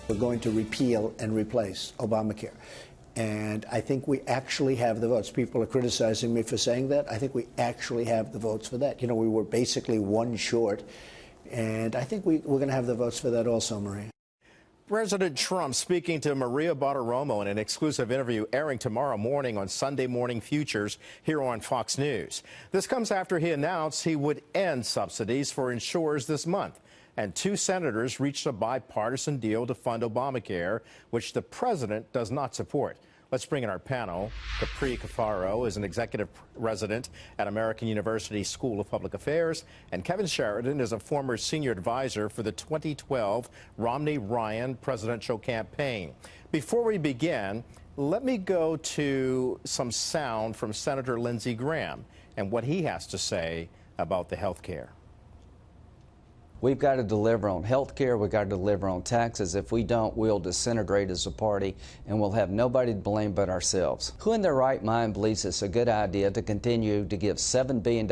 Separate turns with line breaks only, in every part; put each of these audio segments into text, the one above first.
We're going to repeal and replace Obamacare. And I think we actually have the votes. People are criticizing me for saying that. I think we actually have the votes for that. You know, we were basically one short. And I think we're going to have the votes for that also, Maria.
President Trump speaking to Maria Bartiromo in an exclusive interview airing tomorrow morning on Sunday Morning Futures here on Fox News. This comes after he announced he would end subsidies for insurers this month. And two senators reached a bipartisan deal to fund Obamacare, which the president does not support. Let's bring in our panel. Capri Cafaro is an executive resident at American University School of Public Affairs, and Kevin Sheridan is a former senior advisor for the 2012 Romney-Ryan presidential campaign. Before we begin, let me go to some sound from Senator Lindsey Graham and what he has to say about the health care.
We've got to deliver on health care. We've got to deliver on taxes. If we don't, we'll disintegrate as a party, and we'll have nobody to blame but ourselves. Who in their right mind believes it's a good idea to continue to give $7 billion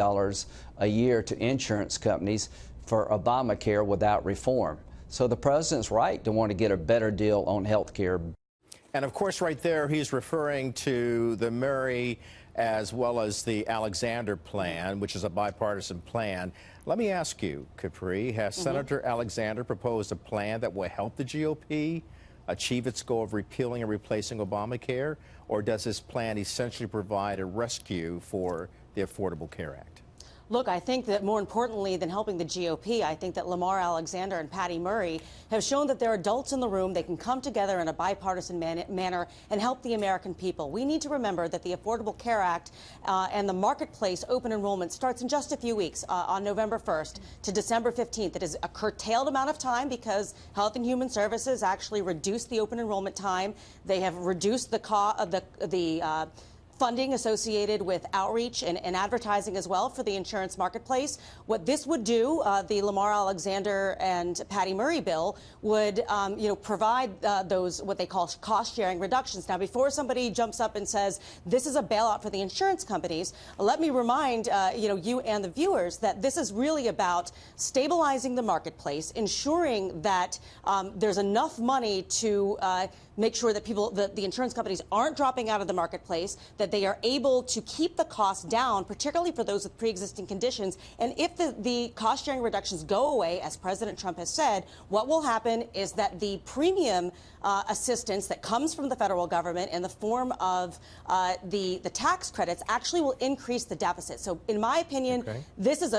a year to insurance companies for Obamacare without reform? So the president's right to want to get a better deal on health care.
And of course, right there, he's referring to the Murray as well as the Alexander plan, which is a bipartisan plan. Let me ask you, Capri, has Senator Alexander proposed a plan that will help the GOP achieve its goal of repealing and replacing Obamacare, or does this plan essentially provide a rescue for the Affordable Care Act?
Look, I think that more importantly than helping the GOP, I think that Lamar Alexander and Patty Murray have shown that they're adults in the room. They can come together in a bipartisan manner and help the American people. We need to remember that the Affordable Care Act and the marketplace open enrollment starts in just a few weeks on November 1st to December 15th. It is a curtailed amount of time because Health and Human Services actually reduced the open enrollment time. They have reduced the funding associated with outreach and advertising as well for the insurance marketplace. What this would do, the Lamar Alexander and Patty Murray bill, would provide those what they call cost-sharing reductions. Now, before somebody jumps up and says this is a bailout for the insurance companies, let me remind you and the viewers that this is really about stabilizing the marketplace, ensuring that there's enough money to make sure that the insurance companies aren't dropping out of the marketplace, that they are able to keep the costs down, particularly for those with pre-existing conditions. And if the cost-sharing reductions go away, as President Trump has said, what will happen is that the premium assistance that comes from the federal government in the form of the tax credits actually will increase the deficit. So in my opinion,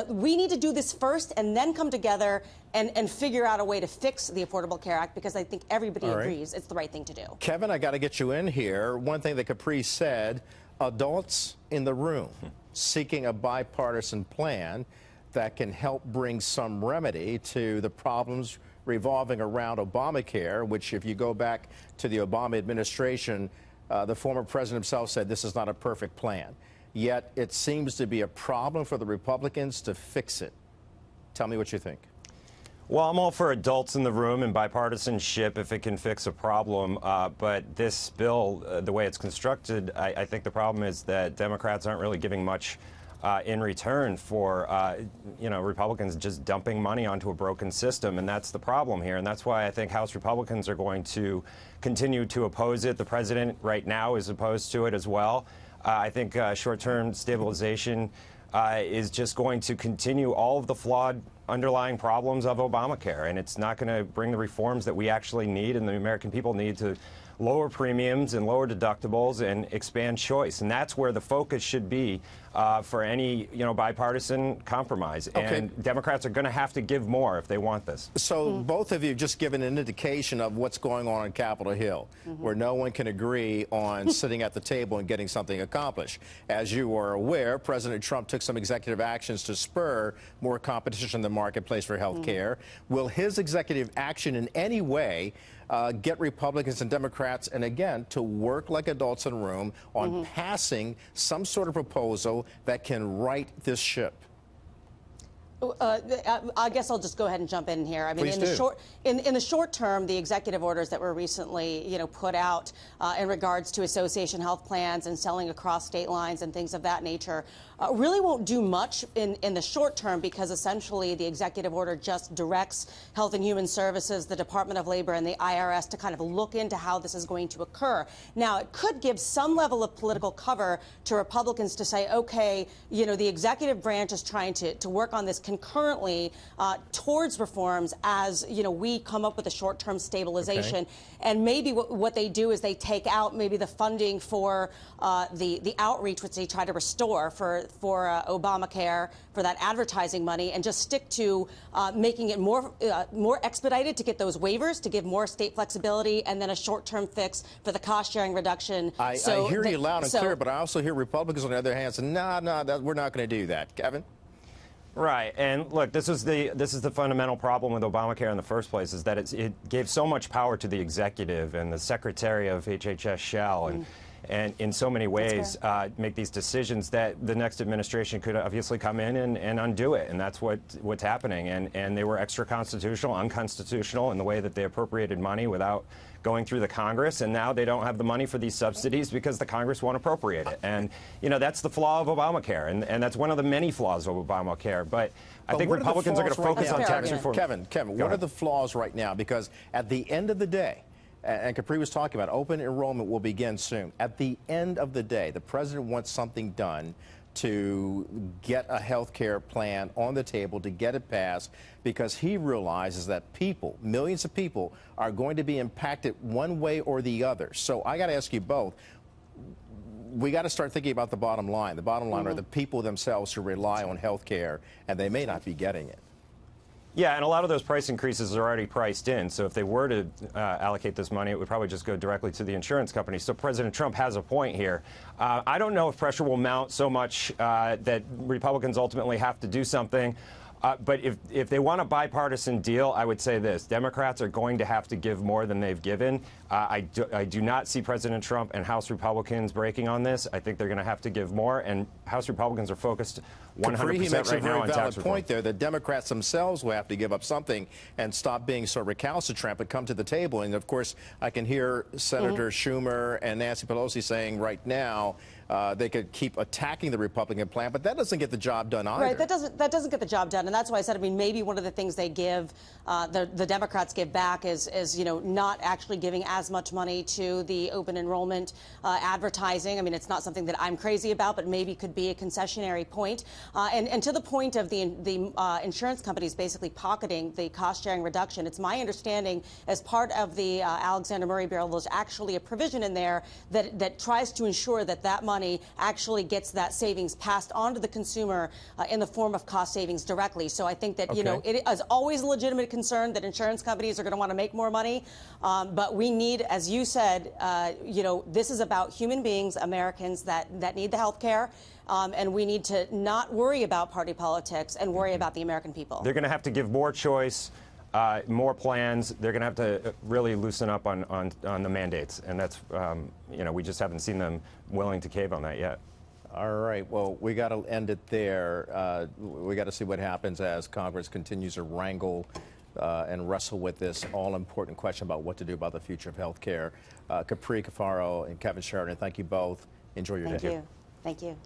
we need to do this first and then come together and figure out a way to fix the Affordable Care Act, because I think everybody agrees it's the right thing to do.
Kevin, I got to get you in here. One thing that Capri said, adults in the room seeking a bipartisan plan that can help bring some remedy to the problems revolving around Obamacare, which, if you go back to the Obama administration, the former president himself said this is not a perfect plan. Yet it seems to be a problem for the Republicans to fix it. Tell me what you think.
Well, I'm all for adults in the room and bipartisanship if it can fix a problem. But this bill, the way it's constructed, I think the problem is that Democrats aren't really giving much in return for, Republicans just dumping money onto a broken system. And that's the problem here. And that's why I think House Republicans are going to continue to oppose it. The president right now is opposed to it as well. I think short-term stabilization is just going to continue all of the flawed underlying problems of Obamacare, and it's not going to bring the reforms that we actually need and the American people need to lower premiums and lower deductibles and expand choice. And that's where the focus should be for any, bipartisan compromise.
Okay.
And Democrats are going to have to give more if they want this.
So both of you just given an indication of what's going on Capitol Hill, where no one can agree on sitting at the table and getting something accomplished. As you are aware, President Trump took some executive actions to spur more competition in the marketplace for health care. Will his executive action in any way get Republicans and Democrats, and again, to work like adults in a room on passing some sort of proposal that can right this ship?
I guess I'll just go ahead and jump in here. I mean, in the short term, the executive orders that were recently, put out in regards to association health plans and selling across state lines and things of that nature really won't do much in the short term, because essentially the executive order just directs Health and Human Services, the Department of Labor, and the IRS to kind of look into how this is going to occur. Now, it could give some level of political cover to Republicans to say, okay, the executive branch is trying to work on this concurrently towards reforms as, we come up with a short-term stabilization. Okay. And maybe what they do is they take out maybe the funding for the outreach, which they try to restore for Obamacare, for that advertising money, and just stick to making it more expedited to get those waivers, to give more state flexibility, and then a short-term fix for the cost-sharing reduction.
I hear you loud and clear, but I also hear Republicans on the other hand say, no, we're not going to do that. Kevin?
Right, and look, this is the fundamental problem with Obamacare in the first place, is that it gave so much power to the executive and the Secretary of HHS shall, and in so many ways make these decisions that the next administration could obviously come in and undo it, and that's what's happening. And they were extra constitutional, unconstitutional in the way that they appropriated money without going through the Congress, and now they don't have the money for these subsidies because the Congress won't appropriate it. And, that's the flaw of Obamacare, and that's one of the many flaws of Obamacare. But I think Republicans are going to focus on tax reform.
Kevin, what are the flaws right now? Because at the end of the day, and Capri was talking about open enrollment will begin soon. At the end of the day, the president wants something done to get a health care plan on the table, to get it passed, because he realizes that people, millions of people, are going to be impacted one way or the other. So I got to ask you both, we got to start thinking about the bottom line. The bottom line are the people themselves who rely on health care, and they may not be getting it.
Yeah, and a lot of those price increases are already priced in. So if they were to allocate this money, it would probably just go directly to the insurance companies. So President Trump has a point here. I don't know if pressure will mount so much that Republicans ultimately have to do something. But if they want a bipartisan deal, I would say this. Democrats are going to have to give more than they've given. I do not see President Trump and House Republicans breaking on this. I think they're going to have to give more, and House Republicans are focused 100% right now on tax reform.
He makes a very valid point there. The Democrats themselves will have to give up something and stop being so recalcitrant, but come to the table. And, of course, I can hear Senator Schumer and Nancy Pelosi saying right now they could keep attacking the Republican plan, but that doesn't get the job done either.
Right, that doesn't get the job done, and that's why I said, I mean, maybe one of the things they give, the Democrats give back is not actually giving as much money to the open enrollment advertising. I mean, it's not something that I'm crazy about, but maybe could be a concessionary point. And to the point of the insurance companies basically pocketing the cost-sharing reduction, it's my understanding as part of the Alexander Murray bill, there's actually a provision in there that tries to ensure that money actually gets that savings passed on to the consumer in the form of cost savings directly. So I think that, it is always a legitimate concern that insurance companies are going to want to make more money. But we need, as you said, this is about human beings, Americans that need the health care. And we need to not worry about party politics and worry about the American people.
They're going to have to give more choice, more plans. They're going to have to really loosen up on the mandates. And that's, we just haven't seen them willing to cave on that yet.
All right. Well, we got to end it there. We got to see what happens as Congress continues to wrangle and wrestle with this all-important question about what to do about the future of health care. Capri Cafaro and Kevin Sheridan, thank you both. Enjoy your day.
Thank you. Thank you.